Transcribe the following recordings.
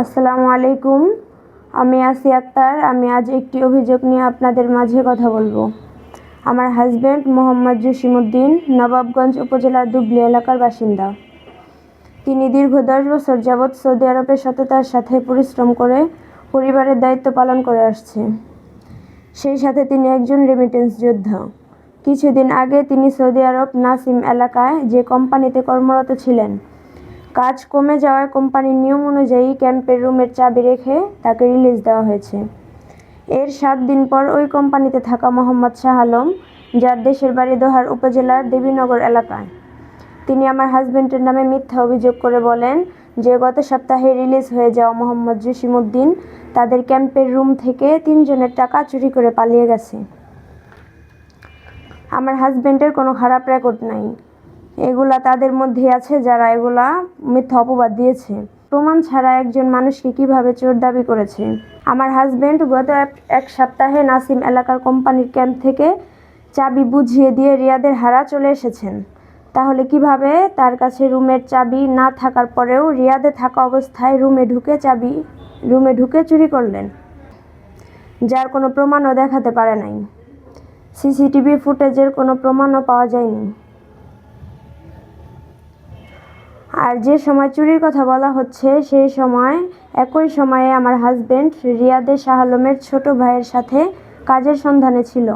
আসসালামু আলাইকুম। আমি আসিয়া আক্তার। আমি আজ একটি অভিযোগ নিয়ে আপনাদের মাঝে কথা বলবো। আমার হাজব্যান্ড মোহাম্মদ জসিমউদ্দিন নবাবগঞ্জ উপজেলার দুবলি এলাকার বাসিন্দা। তিনি দীর্ঘ 10 বছর যাবৎ সৌদি আরবে সততার সাথে পরিশ্রম করে পরিবারের দায়িত্ব পালন করে আসছে। সেই সাথে তিনি একজন রেমিটেন্স যোদ্ধা। কিছুদিন আগে তিনি সৌদি আরব নাসিম এলাকায় যে কোম্পানিতে কর্মরত ছিলেন, কাজ কমে যাওয়ায় কোম্পানির নিয়ম অনুযায়ী ক্যাম্পের রুমের চাবি রেখে তাকে রিলিজ দেওয়া হয়েছে। এর 7 দিন পর ওই কোম্পানিতে থাকা মোহাম্মদ শাহ আলম, যার দেশের বাড়ি দোহার উপজেলার দেবীনগর এলাকায়, তিনি আমার হাজব্যান্ডের নামে মিথ্যা অভিযোগ করে বলেন যে গত সপ্তাহে রিলিজ হয়ে যাওয়া মোহাম্মদ জসিমউদ্দিন তাদের ক্যাম্পের রুম থেকে 3 জনের টাকা চুরি করে পালিয়ে গেছে। আমার হাজব্যান্ডের কোনো খারাপ রেকর্ড নাই। এগুলা তাদের মধ্যেই আছে যারা এগুলা মিথ্যা অপবাদ দিয়েছে। প্রমাণ ছাড়া একজন মানুষকে কিভাবে চোর দাবি করেছে? আমার হাজব্যান্ড গত এক সপ্তাহে নাসিম এলাকার কোম্পানির ক্যাম্প থেকে চাবি বুঝিয়ে দিয়ে রিয়াদের হারা চলে এসেছেন। তাহলে কিভাবে তার কাছে রুমের চাবি না থাকার পরেও রিয়াদে থাকা অবস্থায় রুমে ঢুকে চুরি করলেন, যার কোনো প্রমাণও দেখাতে পারে নাই? সিসিটিভি ফুটেজের কোনো প্রমাণও পাওয়া যায়নি। আর যে সময় চুরির কথা বলা হচ্ছে, সেই সময় একই সময়ে আমার হাজব্যান্ড রিয়াদে শাহ আলমের ছোট ভাইয়ের সাথে কাজের সন্ধানে ছিল,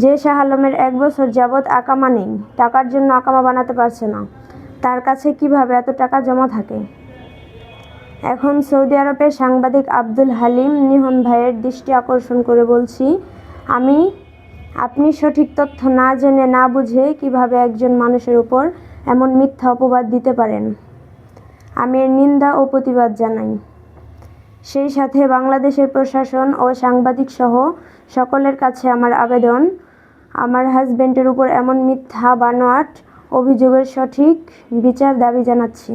যে শাহ আলমের 1 বছর যাবৎ আকামা নেই, টাকার জন্য আকামা বানাতে পারছে না। তার কাছে কিভাবে এত টাকা জমা থাকে? এখন সৌদি আরবের সাংবাদিক আব্দুল হালিম নিহন ভাইয়ের দৃষ্টি আকর্ষণ করে বলছি, আপনি সঠিক তথ্য না জেনে না বুঝে কিভাবে একজন মানুষের উপর এমন মিথ্যা অপবাদ দিতে পারেন? আমি এর নিন্দা ও প্রতিবাদ জানাই। সেই সাথে বাংলাদেশের প্রশাসন ও সাংবাদিক সহ সকলের কাছে আমার আবেদন, আমার হাজব্যান্ডের উপর এমন মিথ্যা বানোয়াট অভিযোগের সঠিক বিচার দাবি জানাচ্ছি।